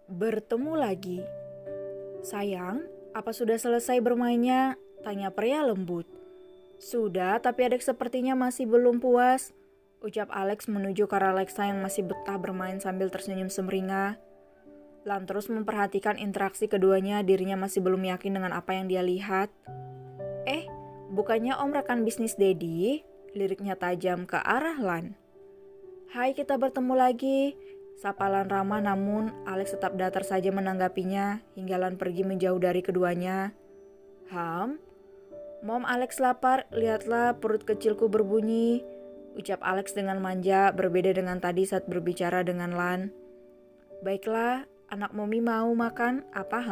Bertemu lagi. Sayang, apa sudah selesai bermainnya? Tanya pria lembut. Sudah, tapi adik sepertinya masih belum puas, ucap Alex menuju ke arah Alexa yang masih betah bermain sambil tersenyum sumringah. Lan terus memperhatikan interaksi keduanya, dirinya masih belum yakin dengan apa yang dia lihat. Bukannya om rekan bisnis Dedi? Liriknya tajam ke arah Lan. Hai, kita bertemu lagi. Sapa Lan ramah, namun Alex tetap datar saja menanggapinya hingga Lan pergi menjauh dari keduanya. Mom, Alex lapar, lihatlah perut kecilku berbunyi, ucap Alex dengan manja, berbeda dengan tadi saat berbicara dengan Lan. Baiklah, anak Mommy mau makan, apa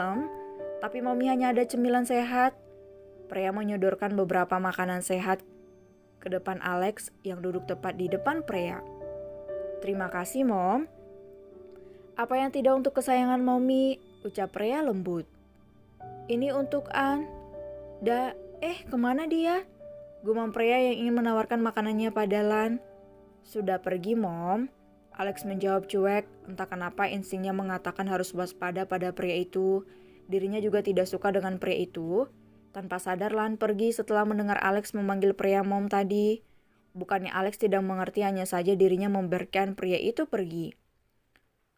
Tapi Mommy hanya ada cemilan sehat. Pria menyodorkan beberapa makanan sehat ke depan Alex yang duduk tepat di depan pria. Terima kasih, Mom. Apa yang tidak untuk kesayangan Mommy, ucap pria lembut. Ini untuk An. Kemana dia? Gumam pria yang ingin menawarkan makanannya pada Lan. Sudah pergi, Mom. Alex menjawab cuek, entah kenapa instingnya mengatakan harus waspada pada pria itu. Dirinya juga tidak suka dengan pria itu. Tanpa sadar Lan pergi setelah mendengar Alex memanggil pria Mom tadi. Bukannya Alex tidak mengerti, hanya saja dirinya membiarkan pria itu pergi.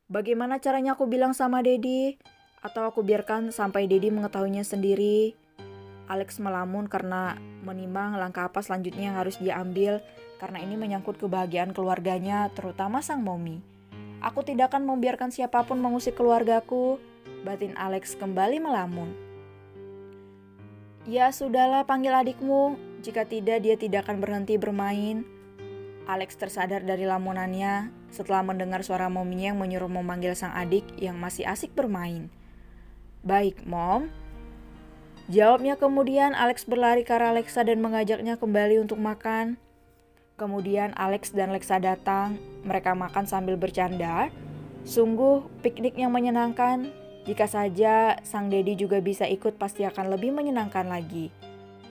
Bagaimana caranya aku bilang sama Dedi? Atau aku biarkan sampai Dedi mengetahuinya sendiri? Alex melamun karena menimbang langkah apa selanjutnya yang harus dia ambil, karena ini menyangkut kebahagiaan keluarganya, terutama sang Mommy. Aku tidak akan membiarkan siapapun mengusik keluargaku, batin Alex kembali melamun. Ya sudahlah, panggil adikmu, jika tidak dia tidak akan berhenti bermain. Alex tersadar dari lamunannya setelah mendengar suara Mommy yang menyuruh memanggil sang adik yang masih asik bermain. Baik, Mom. Jawabnya. Kemudian Alex berlari ke arah Alexa dan mengajaknya kembali untuk makan. Kemudian Alex dan Alexa datang, mereka makan sambil bercanda. Sungguh piknik yang menyenangkan. Jika saja sang Dedi juga bisa ikut pasti akan lebih menyenangkan lagi.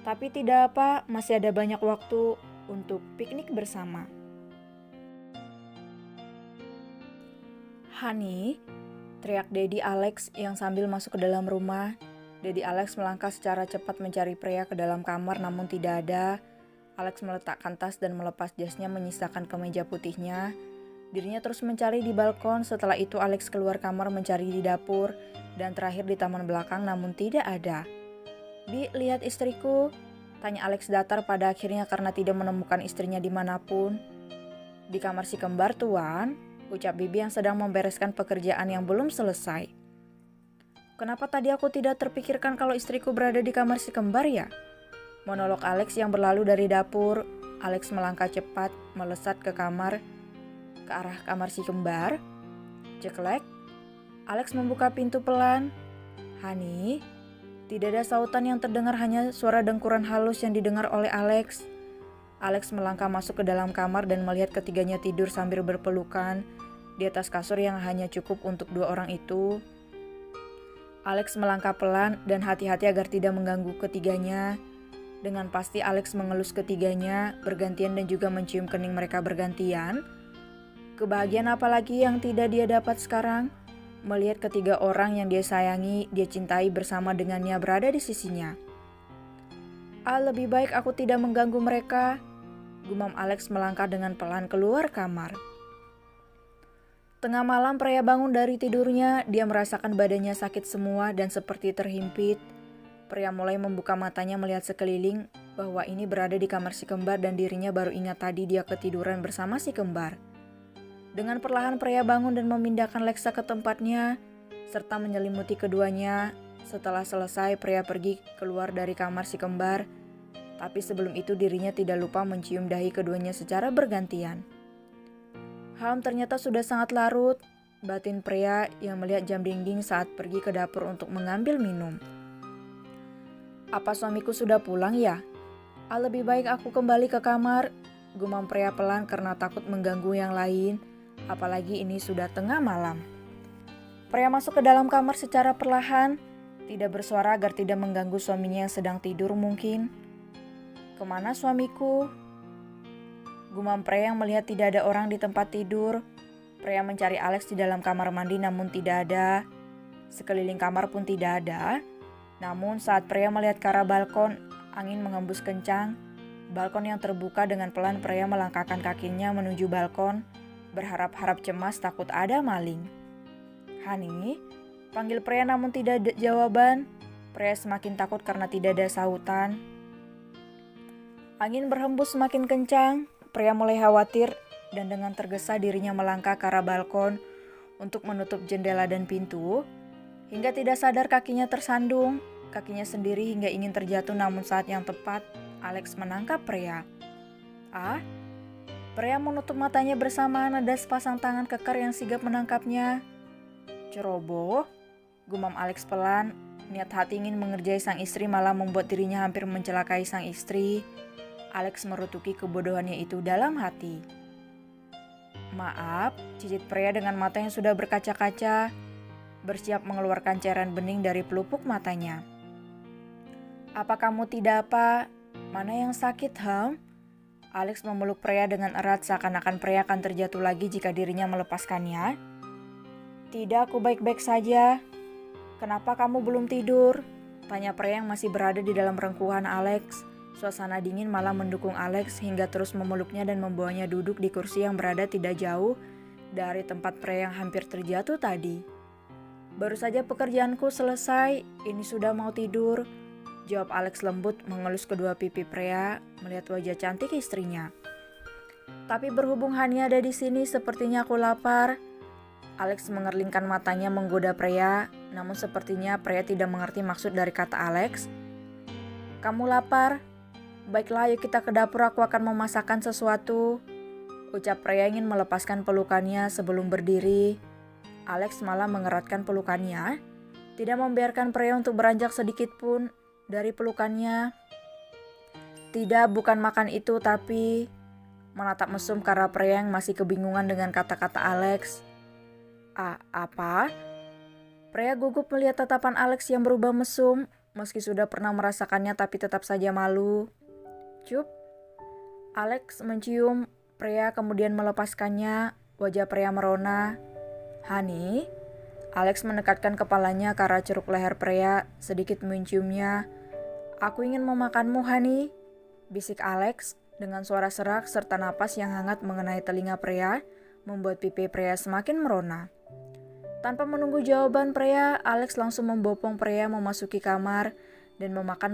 Tapi tidak apa, masih ada banyak waktu untuk piknik bersama. Honey, teriak Dedi Alex yang sambil masuk ke dalam rumah. Dedi Alex melangkah secara cepat mencari pria ke dalam kamar, namun tidak ada. Alex meletakkan tas dan melepas jasnya menyisakan kemeja putihnya. Dirinya terus mencari di balkon, setelah itu Alex keluar kamar mencari di dapur, dan terakhir di taman belakang, namun tidak ada. Bi, lihat istriku, tanya Alex datar pada akhirnya karena tidak menemukan istrinya dimanapun. Di kamar si kembar, Tuan, ucap Bibi yang sedang membereskan pekerjaan yang belum selesai. Kenapa tadi aku tidak terpikirkan kalau istriku berada di kamar si kembar ya? Monolog Alex yang berlalu dari dapur. Alex melangkah cepat, melesat ke arah kamar si kembar. Ceklek. Alex membuka pintu pelan. Hani, tidak ada sautan yang terdengar, hanya suara dengkuran halus yang didengar oleh Alex. Alex melangkah masuk ke dalam kamar dan melihat ketiganya tidur sambil berpelukan di atas kasur yang hanya cukup untuk dua orang itu. Alex melangkah pelan dan hati-hati agar tidak mengganggu ketiganya. Dengan pasti Alex mengelus ketiganya bergantian dan juga mencium kening mereka bergantian. Kebahagiaan apalagi yang tidak dia dapat sekarang? Melihat ketiga orang yang dia sayangi, dia cintai bersama dengannya berada di sisinya. Lebih baik aku tidak mengganggu mereka, gumam Alex melangkah dengan pelan keluar kamar. Tengah malam pria bangun dari tidurnya, dia merasakan badannya sakit semua dan seperti terhimpit. Pria mulai membuka matanya melihat sekeliling bahwa ini berada di kamar si kembar dan dirinya baru ingat tadi dia ketiduran bersama si kembar. Dengan perlahan pria bangun dan memindahkan Alexa ke tempatnya, serta menyelimuti keduanya. Setelah selesai, pria pergi keluar dari kamar si kembar, tapi sebelum itu dirinya tidak lupa mencium dahi keduanya secara bergantian. Ternyata sudah sangat larut, batin pria yang melihat jam dinding saat pergi ke dapur untuk mengambil minum. Apa suamiku sudah pulang ya? Lebih baik aku kembali ke kamar, gumam pria pelan karena takut mengganggu yang lain, apalagi ini sudah tengah malam. Pria masuk ke dalam kamar secara perlahan, tidak bersuara agar tidak mengganggu suaminya yang sedang tidur mungkin. "Kemana suamiku?" gumam pria yang melihat tidak ada orang di tempat tidur. Pria mencari Alex di dalam kamar mandi namun tidak ada. Sekeliling kamar pun tidak ada. Namun saat pria melihat ke arah balkon, angin mengembus kencang. Balkon yang terbuka dengan pelan pria melangkahkan kakinya menuju balkon, berharap-harap cemas takut ada maling. "Hani?" panggil pria namun tidak ada jawaban. Pria semakin takut karena tidak ada sautan. Angin berhembus semakin kencang. Pria mulai khawatir dan dengan tergesa dirinya melangkah ke arah balkon untuk menutup jendela dan pintu. Hingga tidak sadar kakinya tersandung, kakinya sendiri hingga ingin terjatuh, namun saat yang tepat Alex menangkap pria. "Ah?" Pria menutup matanya bersamaan ada sepasang tangan kekar yang sigap menangkapnya. "Ceroboh," gumam Alex pelan. Niat hati ingin mengerjai sang istri malah membuat dirinya hampir mencelakai sang istri. Alex merutuki kebodohannya itu dalam hati. "Maaf," cicit pria dengan mata yang sudah berkaca-kaca, bersiap mengeluarkan cairan bening dari pelupuk matanya. "Apa kamu tidak apa? Mana yang sakit, Ham?" Alex memeluk pria dengan erat seakan-akan pria akan terjatuh lagi jika dirinya melepaskannya. "Tidak, aku baik-baik saja." "Kenapa kamu belum tidur?" tanya pria yang masih berada di dalam rengkuhan Alex. Suasana dingin malah mendukung Alex hingga terus memeluknya dan membawanya duduk di kursi yang berada tidak jauh dari tempat pria yang hampir terjatuh tadi. "Baru saja pekerjaanku selesai, ini sudah mau tidur," jawab Alex lembut mengelus kedua pipi pria melihat wajah cantik istrinya. "Tapi berhubung Hani ada di sini, sepertinya aku lapar." Alex mengerlingkan matanya menggoda pria, namun sepertinya pria tidak mengerti maksud dari kata Alex. "Kamu lapar? Baiklah, ayo kita ke dapur, aku akan memasakkan sesuatu," ucap pria ingin melepaskan pelukannya sebelum berdiri. Alex malah mengeratkan pelukannya, tidak membiarkan pria untuk beranjak sedikit pun dari pelukannya. "Tidak, bukan makan itu, tapi..." menatap mesum ke arah pria yang masih kebingungan dengan kata-kata Alex. Apa?" Pria gugup melihat tatapan Alex yang berubah mesum, meski sudah pernah merasakannya tapi tetap saja malu. "Cup." Alex mencium pria kemudian melepaskannya. Wajah pria merona. "Hani?" Alex mendekatkan kepalanya ke arah ceruk leher pria, sedikit menciumnya. "Aku ingin memakanmu, Hani," bisik Alex dengan suara serak serta napas yang hangat mengenai telinga pria, membuat pipi pria semakin merona. Tanpa menunggu jawaban pria, Alex langsung membopong pria memasuki kamar dan memakan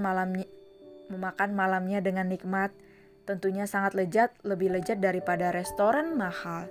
malamnya dengan nikmat. Tentunya sangat lezat, lebih lezat daripada restoran mahal.